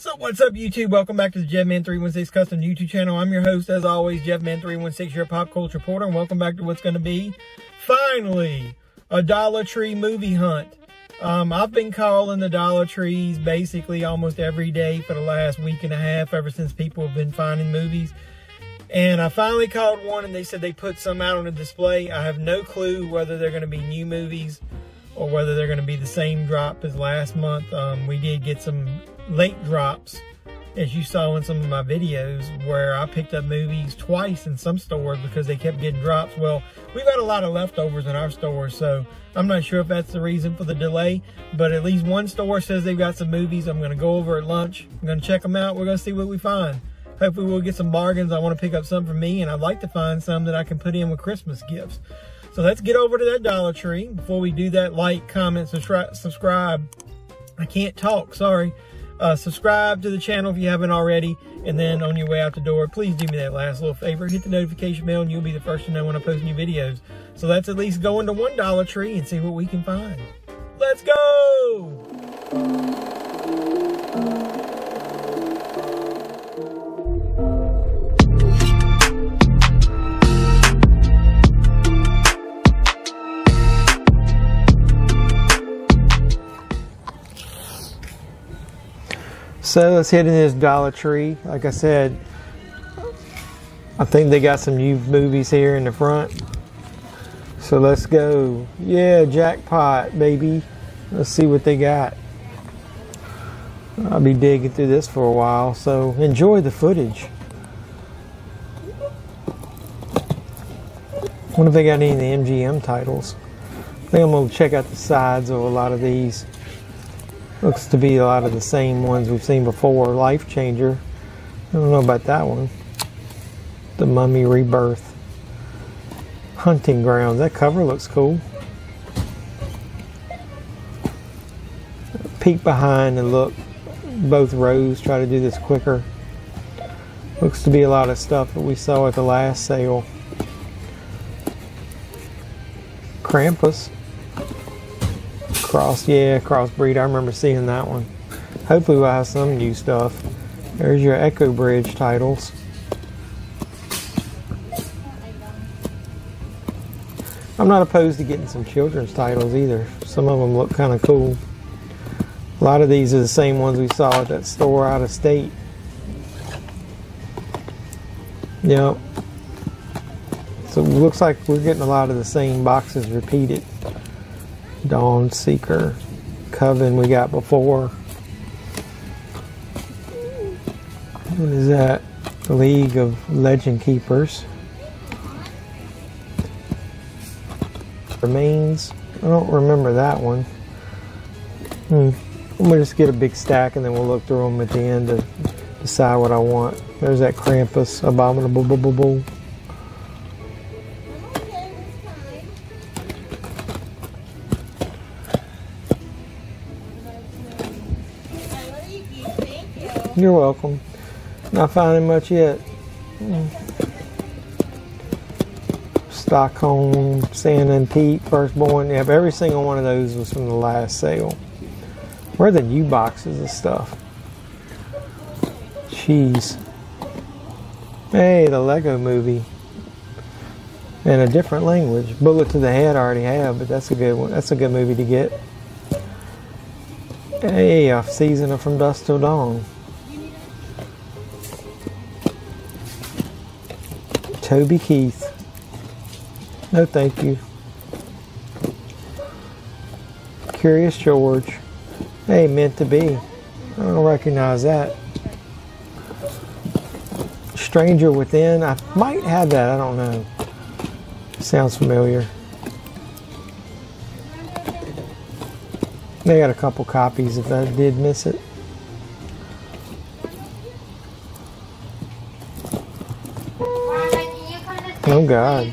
So what's up, YouTube? Welcome back to the JeffMan316 Custom YouTube channel. I'm your host, as always, JeffMan316, your pop culture reporter, and welcome back to what's going to be, finally, a Dollar Tree movie hunt. I've been calling the Dollar Trees basically almost every day for the last week and a half, ever since people have been finding movies. And I finally called one, and they said they put some out on a display. I have no clue whether they're going to be new movies or whether they're going to be the same drop as last month. We did get some late drops, as you saw in some of my videos, where I picked up movies twice in some stores because they kept getting drops. Well, we've got a lot of leftovers in our stores, so I'm not sure if that's the reason for the delay, but at least one store says they've got some movies. I'm going to go over at lunch. I'm going to check them out. We're going to see what we find. Hopefully we'll get some bargains. I want to pick up some for me, and I'd like to find some that I can put in with Christmas gifts. So let's get over to that Dollar Tree. Before we do that, like, comment, subscribe. I can't talk, sorry. Subscribe to the channel if you haven't already. And then on your way out the door, please do me that last little favor. Hit the notification bell and you'll be the first to know when I post new videos. So let's at least go into one Dollar Tree and see what we can find. Let's go! So let's head in this Dollar Tree. Like I said, I think they got some new movies here in the front. So let's go. Yeah, Jackpot Baby. Let's see what they got. I'll be digging through this for a while, so enjoy the footage. I wonder if they got any of the MGM titles. I think I'm going to check out the sides of a lot of these. Looks to be a lot of the same ones we've seen before. Life Changer. I don't know about that one. The Mummy Rebirth. Hunting Grounds. That cover looks cool. Peek behind and look. Both rows. Try to do this quicker. Looks to be a lot of stuff that we saw at the last sale. Krampus. Crossbreed. I remember seeing that one. Hopefully we'll have some new stuff. There's your Echo Bridge titles. I'm not opposed to getting some children's titles either. Some of them look kind of cool. A lot of these are the same ones we saw at that store out of state. Yep. So it looks like we're getting a lot of the same boxes repeated. Dawn Seeker, Coven we got before. What is that? The League of Legend Keepers. Remains. I don't remember that one. We'll just get a big stack and then we'll look through them at the end to decide what I want. There's that Krampus, Abominable. You're welcome. Not finding much yet. Stockholm, Santa and Pete, Firstborn. Yeah, every single one of those was from the last sale. Where are the new boxes of stuff? Jeez. Hey, the Lego Movie. In a different language. Bullet to the Head I already have, but that's a good one. That's a good movie to get. Hey, a season of From Dusk Till Dawn. Toby Keith. No thank you. Curious George. Hey, Meant to Be. I don't recognize that. Stranger Within. I might have that. I don't know. Sounds familiar. They got a couple copies if I did miss it. Oh God,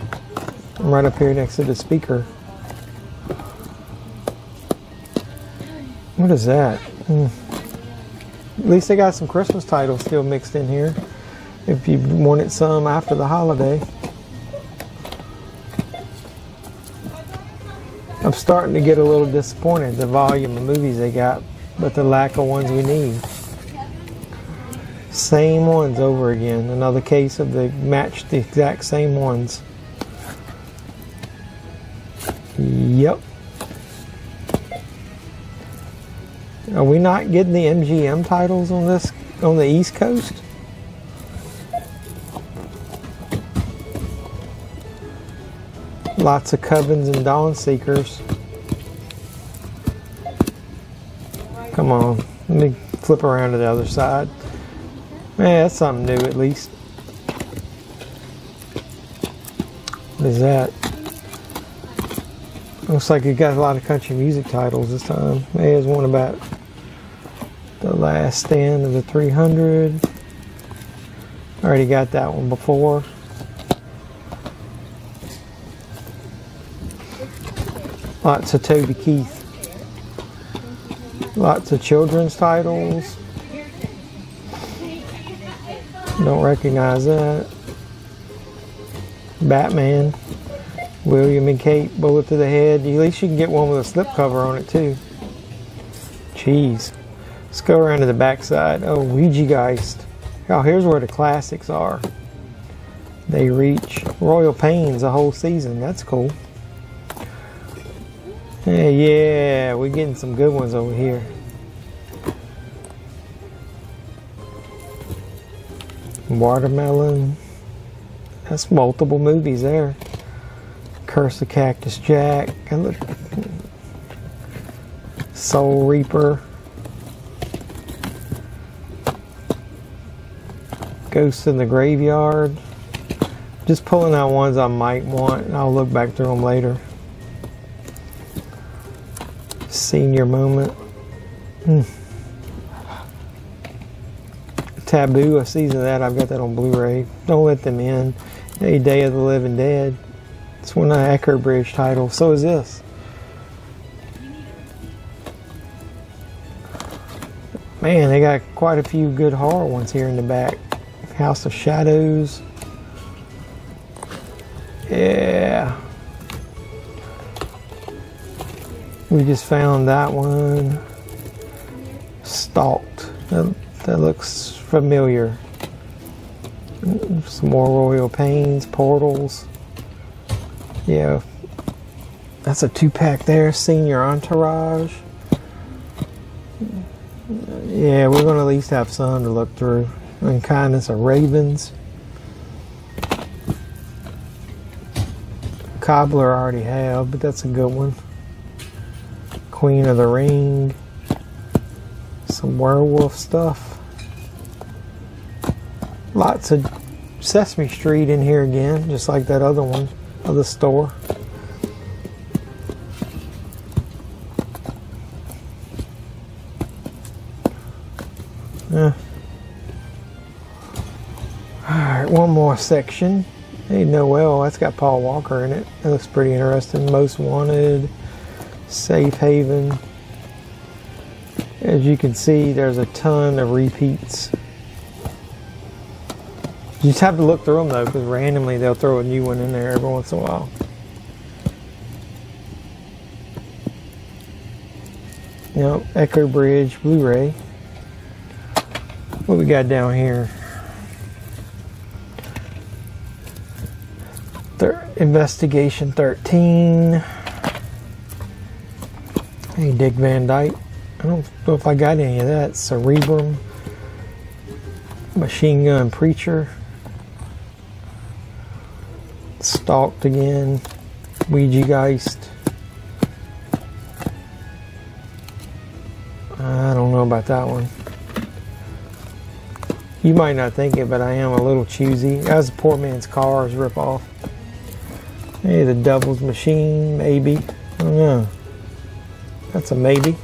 I'm right up here next to the speaker. What is that? At least they got some Christmas titles still mixed in here. If you wanted some after the holiday. I'm starting to get a little disappointed the volume of movies they got, but the lack of ones we need. Same ones over again. Another case of the match the exact same ones. Yep. Are we not getting the MGM titles on this on the East Coast? Lots of Covens and Dawn Seekers. Come on, let me flip around to the other side. Yeah, that's something new at least. What is that? Looks like it got a lot of country music titles this time. There's one about The Last Stand of the 300. Already got that one before. Lots of Toby Keith. Lots of children's titles. Don't recognize that. Batman. William and Kate, Bullet to the Head. At least you can get one with a slipcover on it too. Jeez. Let's go around to the back side. Oh, Ouija Geist. Oh, here's where the classics are. They reach Royal Pains a whole season. That's cool. Yeah, we're getting some good ones over here. Watermelon. That's multiple movies there. Curse of Cactus Jack. Soul Reaper. Ghost in the Graveyard. Just pulling out ones I might want, and I'll look back through them later. Senior Moment. Taboo, a season of that. I've got that on Blu-ray. Don't Let Them In. A Day of the Living Dead. It's one of the Echo Bridge titles. So is this. Man, they got quite a few good horror ones here in the back. House of Shadows. Yeah. We just found that one. Stalked. That looks familiar. Some more Royal Pains, Portals. Yeah. That's a 2-pack there. Senior Entourage. Yeah, we're going to at least have some to look through. And Kindness of Ravens. Cobbler I already have, but that's a good one. Queen of the Ring. Some werewolf stuff. Lots of Sesame Street in here again, just like that other one, other store. Alright, one more section. Hey, Noel, that's got Paul Walker in it. That looks pretty interesting. Most Wanted, Safe Haven. As you can see, there's a ton of repeats. You just have to look through them though, because randomly they'll throw a new one in there every once in a while. Yep, Echo Bridge Blu-ray. What we got down here? Investigation 13. Hey, Dick Van Dyke. I don't know if I got any of that. Cerebrum. Machine Gun Preacher. Stalked again. Ouija Geist. I don't know about that one. You might not think it, but I am a little choosy. That was a Poor Man's Cars ripoff. Hey, the Devil's Machine, maybe. I don't know. That's a maybe.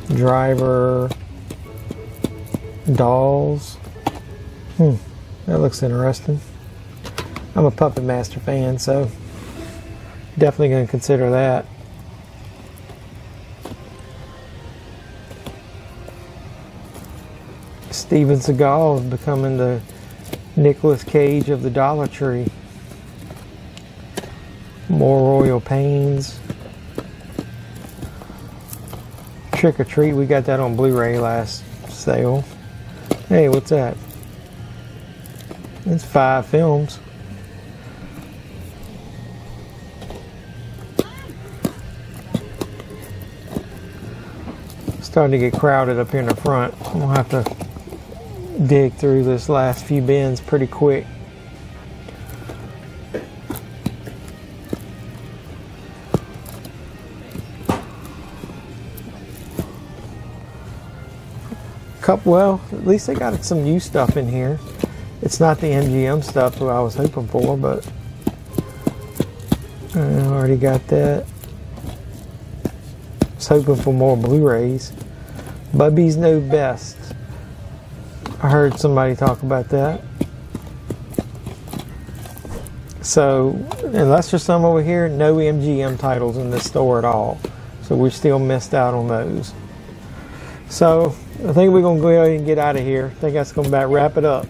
Driver. Dolls. That looks interesting. I'm a Puppet Master fan, so definitely going to consider that. Steven Seagal is becoming the Nicolas Cage of the Dollar Tree. More Royal Pains. Trick or Treat, we got that on Blu-ray last sale. Hey, what's that? It's 5 films. Starting to get crowded up here in the front. I'm gonna have to dig through this last few bins pretty quick. Well, at least they got some new stuff in here. It's not the MGM stuff that I was hoping for, but I already got that. I was hoping for more Blu-rays. Bubbies Know Best. I heard somebody talk about that. So, unless there's some over here, no MGM titles in this store at all. So we still missed out on those. So, I think we're going to go ahead and get out of here. I think that's going to about wrap it up.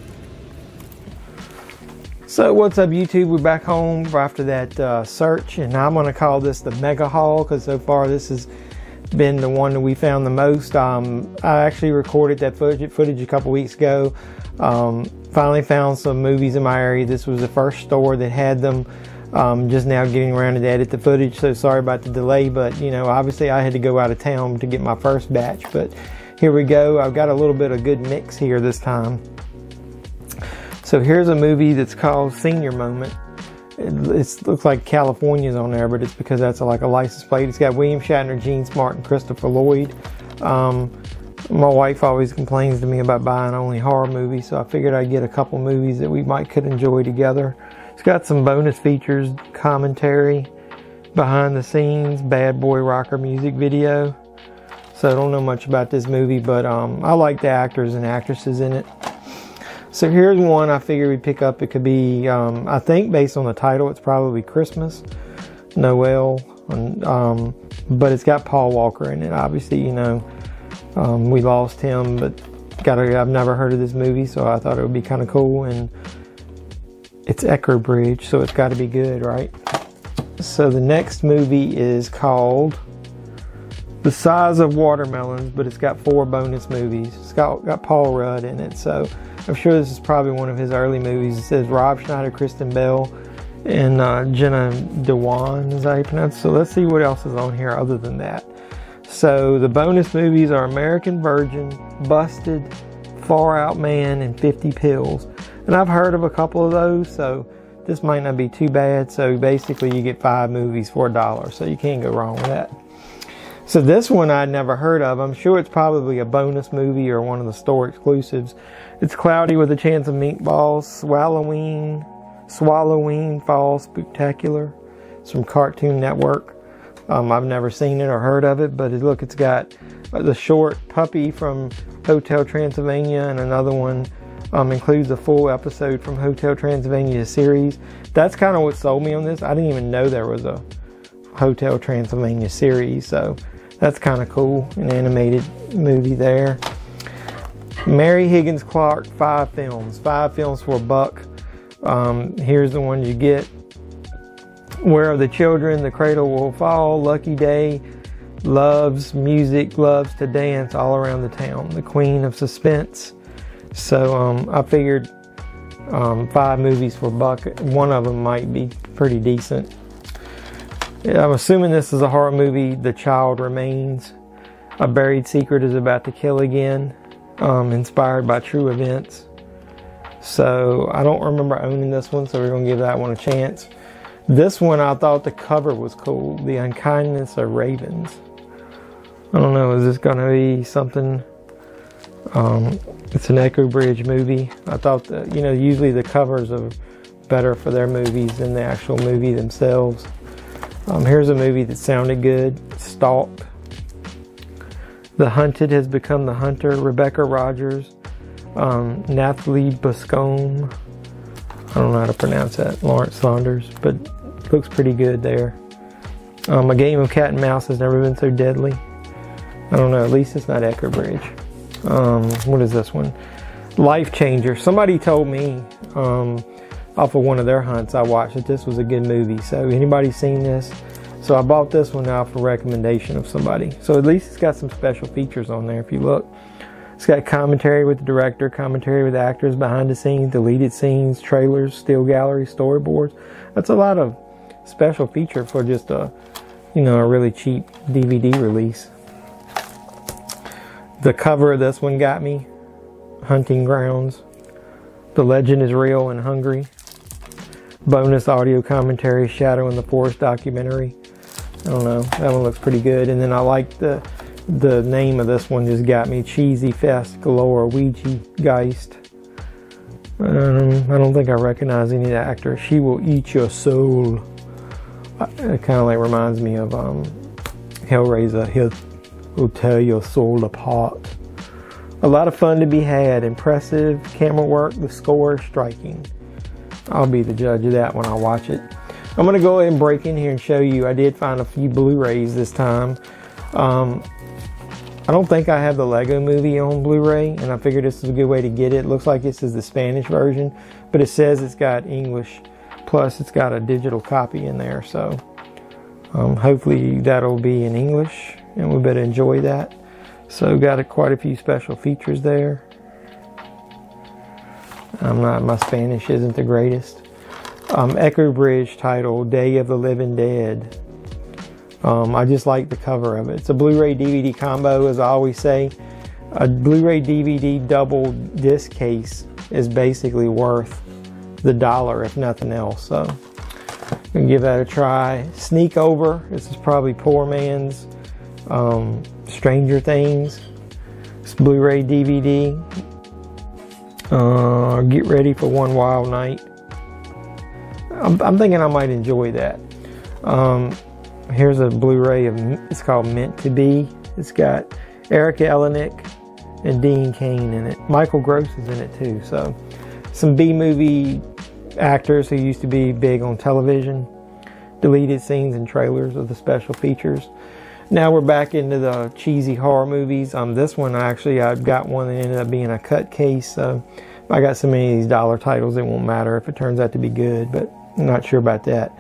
So, what's up, YouTube? We're back home after that search, and I'm going to call this the Mega Haul because so far this has been the one that we found the most. I actually recorded that footage a couple weeks ago. Finally found some movies in my area. This was the first store that had them. Just now getting around to edit the footage, so sorry about the delay, but you know, obviously I had to go out of town to get my first batch, but here we go. I've got a little bit of good mix here this time. So here's a movie that's called Senior Moment. It looks like California's on there, but it's because that's like a license plate. It's got William Shatner, Gene Smart, and Christopher Lloyd. My wife always complains to me about buying only horror movies, so I figured I'd get a couple movies that we could enjoy together. It's got some bonus features, commentary, behind the scenes, Bad Boy Rocker music video. So I don't know much about this movie, but I like the actors and actresses in it. So here's one I figured we'd pick up. It could be, I think based on the title, it's probably Christmas, Noel, but it's got Paul Walker in it. Obviously, you know, we lost him, but I've never heard of this movie, so I thought it would be kind of cool. And it's Echo Bridge, so it's got to be good, right? So the next movie is called The Size of Watermelons, but it's got 4 bonus movies. It's got Paul Rudd in it, so I'm sure this is probably one of his early movies. It says Rob Schneider, Kristen Bell, and Jenna Dewan, is that how you pronounce it? So let's see what else is on here other than that. So the bonus movies are American Virgin, Busted, Far Out Man, and 50 Pills. And I've heard of a couple of those, so this might not be too bad. So basically you get 5 movies for $1, so you can't go wrong with that. So this one I'd never heard of. I'm sure it's probably a bonus movie or one of the store exclusives. It's Cloudy with a Chance of Meatballs, Swalloween Fall Spooktacular. It's from Cartoon Network. I've never seen it or heard of it, but look, it's got the short Puppy from Hotel Transylvania, and another one includes a full episode from Hotel Transylvania series. That's kind of what sold me on this. I didn't even know there was a Hotel Transylvania series, so that's kind of cool. An animated movie there. Mary Higgins Clark, 5 films. 5 films for $1. Here's the ones you get. Where Are the Children? The Cradle Will Fall, Lucky Day, Loves Music, Loves to Dance, All Around the Town, The Queen of Suspense. So I figured 5 movies for $1. One of them might be pretty decent. I'm assuming this is a horror movie. The Child Remains. A buried secret is about to kill again. Inspired by true events. So I don't remember owning this one, so we're going to give that one a chance. This one, I thought the cover was cool. The Unkindness of Ravens. I don't know, is this going to be something? It's an Echo Bridge movie. I thought that, you know, usually the covers are better for their movies than the actual movie themselves. Here's a movie that sounded good. Stalked. The Hunted Has Become the Hunter. Rebecca Rogers. Nathalie Buscombe. I don't know how to pronounce that. Lawrence Saunders, but looks pretty good there. A Game of Cat and Mouse Has Never Been So Deadly. I don't know, at least it's not Echo Bridge. What is this one? Life Changer. Somebody told me off of one of their hunts I watched that this was a good movie. So anybody seen this? So I bought this one now for recommendation of somebody. So at least it's got some special features on there if you look. It's got commentary with the director, commentary with the actors, behind the scenes, deleted scenes, trailers, still gallery, storyboards. That's a lot of special feature for just a, you know, a really cheap DVD release. The cover of this one got me. Hunting Grounds. The Legend is Real and Hungry. Bonus audio commentary, Shadow in the Forest documentary. I don't know, that one looks pretty good. And then I like the name of this one, just got me. Cheesy Fest Galore, Ouija Geist. I don't think I recognize any of the actors. She Will Eat Your Soul. It kind of like reminds me of Hellraiser. He'll tear your soul apart. A lot of fun to be had. Impressive camera work. The score is striking. I'll be the judge of that when I watch it. I'm going to go ahead and break in here and show you. I did find a few Blu-rays this time. I don't think I have the Lego Movie on Blu-ray, and I figured this is a good way to get it. It looks like this is the Spanish version, but it says it's got English, plus it's got a digital copy in there, so hopefully that'll be in English, and we better enjoy that. So got quite a few special features there. My Spanish isn't the greatest. Echo Bridge title, Day of the Living Dead. I just like the cover of it. It's a Blu-ray DVD combo, as I always say. A Blu-ray DVD double disc case is basically worth the $1, if nothing else. So, I'm gonna give that a try. Sneak Over. This is probably poor man's Stranger Things. It's Blu-ray DVD. Get Ready for One Wild Night. I'm thinking I might enjoy that. Here's a Blu-ray of, it's called Meant to Be. It's got Erica Elenick and Dean Cain in it. Michael Gross is in it too. So some B-movie actors who used to be big on television. Deleted scenes and trailers of the special features. Now we're back into the cheesy horror movies. This one I've got one that ended up being a cut case. So I got so many of these dollar titles, it won't matter if it turns out to be good, but I'm not sure about that.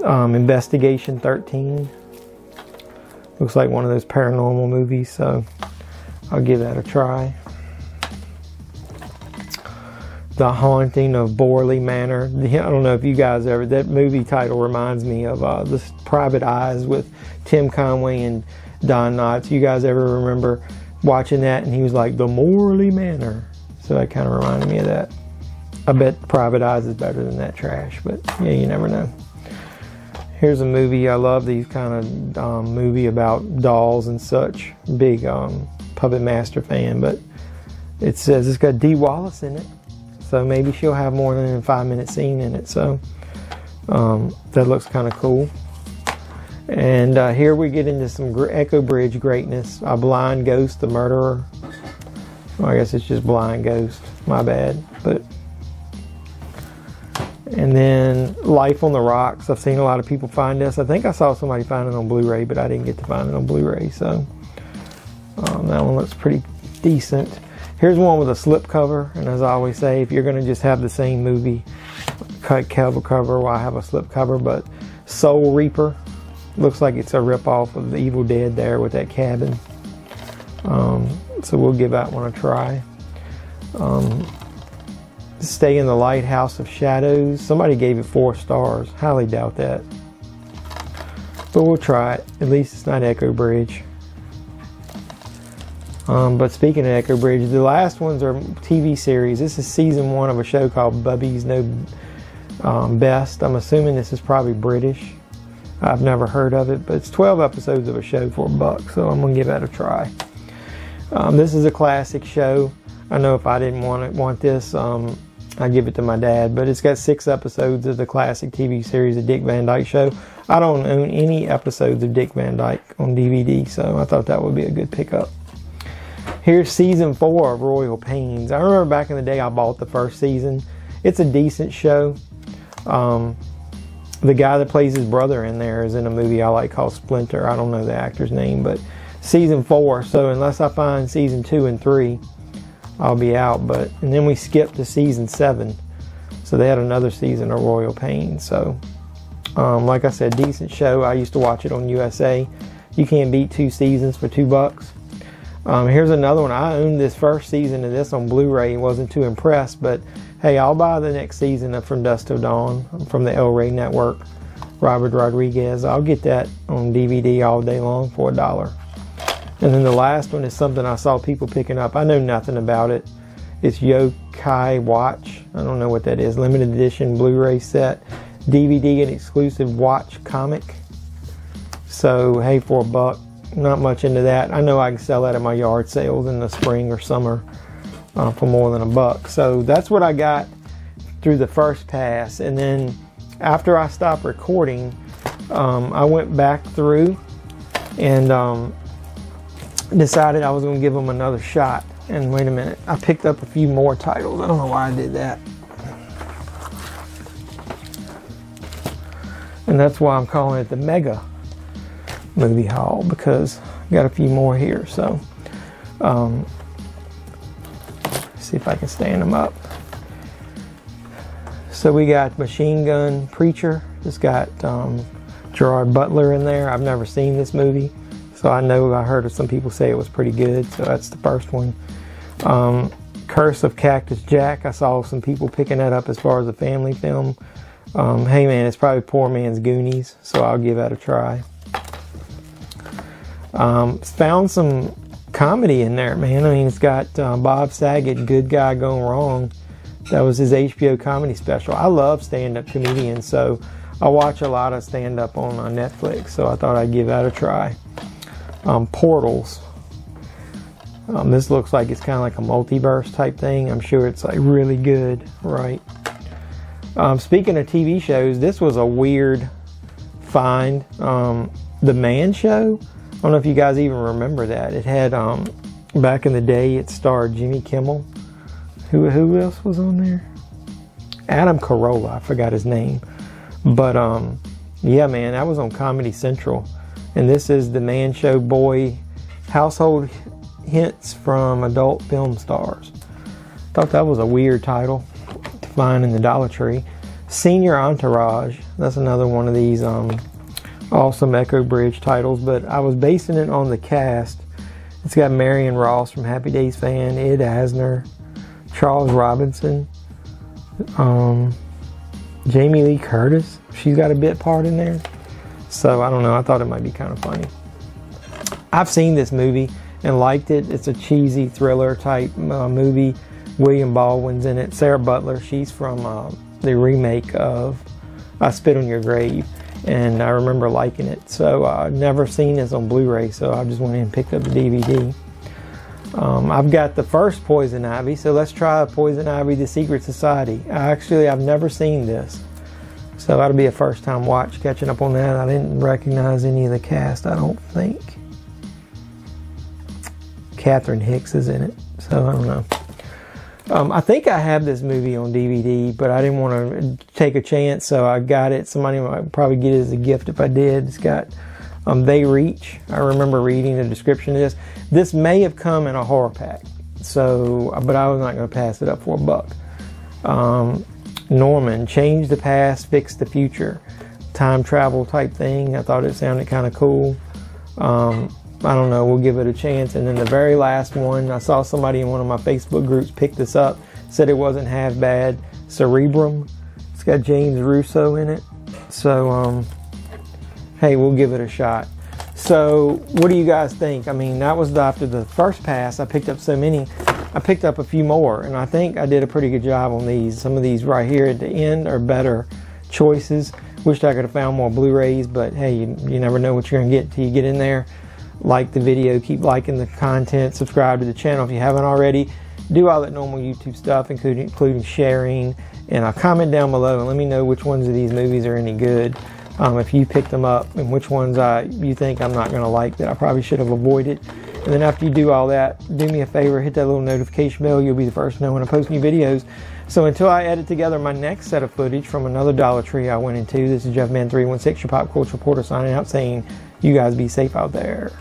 Investigation 13. Looks like one of those paranormal movies, so I'll give that a try. The Haunting of Borley Manor. I don't know if you guys ever, that movie title reminds me of this Private Eyes with Tim Conway and Don Knotts. You guys ever remember watching that? And he was like, the Morley Manor. So that kind of reminded me of that. I bet Private Eyes is better than that trash, but yeah, you never know. Here's a movie. I love these kind of movie about dolls and such. Big Puppet Master fan, but it says it's got Dee Wallace in it, so maybe she'll have more than a 5-minute scene in it. So that looks kind of cool. And here we get into some Echo Bridge greatness. A Blind Ghost, the Murderer. Well, I guess it's just Blind Ghost. My bad, but. And then Life on the Rocks. I've seen a lot of people find this. I think I saw somebody find it on Blu-ray, but I didn't get to find it on Blu-ray. So that one looks pretty decent. Here's one with a slip cover. And as I always say, if you're going to just have the same movie, cut cover, well, I have a slip cover. But Soul Reaper. Looks like it's a rip-off of the Evil Dead there with that cabin. So we'll give that one a try. Stay in the Lighthouse of Shadows. Somebody gave it 4 stars. Highly doubt that. But we'll try it. At least it's not Echo Bridge. But speaking of Echo Bridge, the last ones are TV series. This is season 1 of a show called Bubby's Know Best. I'm assuming this is probably British. I've never heard of it, but it's 12 episodes of a show for $1, so I'm going to give that a try. This is a classic show. I know if I didn't want this, I'd give it to my dad, but it's got 6 episodes of the classic TV series, The Dick Van Dyke Show. I don't own any episodes of Dick Van Dyke on DVD, so I thought that would be a good pickup. Here's season 4 of Royal Pains. I remember back in the day I bought the first season. It's a decent show. The guy that plays his brother in there is in a movie I like called Splinter. I don't know the actor's name, but season 4. So unless I find season 2 and 3, I'll be out. And then we skipped to season 7. So they had another season of Royal Pains. So like I said, decent show. I used to watch it on USA. You can't beat 2 seasons for $2. Here's another one. I owned this first season of this on Blu-ray. Wasn't too impressed, but hey, I'll buy the next season of From Dusk Till Dawn from the El Rey Network. Robert Rodriguez. I'll get that on DVD all day long for $1. And then the last one is something I saw people picking up. I know nothing about it. It's Yokai Watch. I don't know what that is. Limited edition Blu-ray set, DVD and exclusive watch comic. So hey, for $1. Not much into that. I know I can sell that at my yard sales in the spring or summer for more than $1. So that's what I got through the first pass. And then after I stopped recording, I went back through and decided I was going to give them another shot. And wait a minute, I picked up a few more titles. I don't know why I did that. And that's why I'm calling it the Mega Movie Haul, because I got a few more here. So see if I can stand them up. So we got Machine Gun Preacher. It's got Gerard Butler in there. I've never seen this movie, so I heard of some people say it was pretty good. So that's the first one. Curse of Cactus Jack. I saw some people picking that up as far as a family film. Hey man, it's probably poor man's Goonies, so I'll give that a try. Found some comedy in there, man. I mean, it's got Bob Saget, Good Guy Gone Wrong. That was his HBO comedy special. I love stand-up comedians, so I watch a lot of stand-up on Netflix, so I thought I'd give that a try. Portals. This looks like it's kind of like a multiverse type thing. I'm sure it's like really good, right? Speaking of TV shows, this was a weird find. The Man Show. I don't know if you guys even remember that. It had, back in the day, it starred Jimmy Kimmel. Who else was on there? Adam Carolla. I forgot his name. But, yeah, man, that was on Comedy Central. And this is the Man Show Boy Household Hints from Adult Film Stars. Thought that was a weird title to find in the Dollar Tree. Senior Entourage. That's another one of these awesome Echo Bridge titles, but I was basing it on the cast. It's got Marion Ross from Happy Days fan, Ed Asner, Charles Robinson, Jamie Lee Curtis. She's got a bit part in there. So I don't know, I thought it might be kind of funny. I've seen this movie and liked it. It's a cheesy thriller type movie. William Baldwin's in it. Sarah Butler, she's from the remake of I Spit on Your Grave. And I remember liking it. So I've never seen this on Blu-ray, so I just went in and picked up the DVD. I've got the first Poison Ivy, so let's try Poison Ivy, The Secret Society. I've never seen this. So that'll be a first time watch, catching up on that. I didn't recognize any of the cast, I don't think. Catherine Hicks is in it, so I don't know. I think I have this movie on DVD, but I didn't want to take a chance, so I got it. Somebody might probably get it as a gift if I did. It's got They Reach. I remember reading the description of this. This may have come in a horror pack, so but I was not going to pass it up for $1. Norman, Change the Past, Fix the Future. Time travel type thing. I thought it sounded kind of cool. I don't know, we'll give it a chance. And then the very last one, I saw somebody in one of my Facebook groups pick this up, said it wasn't half bad. Cerebrum. It's got James Russo in it. So, hey, we'll give it a shot. So, what do you guys think? I mean, that was after the first pass. I picked up so many. I picked up a few more, and I think I did a pretty good job on these. Some of these right here at the end are better choices. Wished I could have found more Blu-rays, but hey, you never know what you're going to get till you get in there. Like the video, keep liking the content, subscribe to the channel if you haven't already. Do all that normal YouTube stuff, including sharing, and comment down below and let me know which ones of these movies are any good. If you picked them up, and which ones you think I'm not going to like that I probably should have avoided. And then after you do all that, do me a favor, hit that little notification bell. You'll be the first to know when I post new videos. So until I edit together my next set of footage from another Dollar Tree I went into, this is JeffMan316, your pop culture reporter, signing out saying, you guys be safe out there.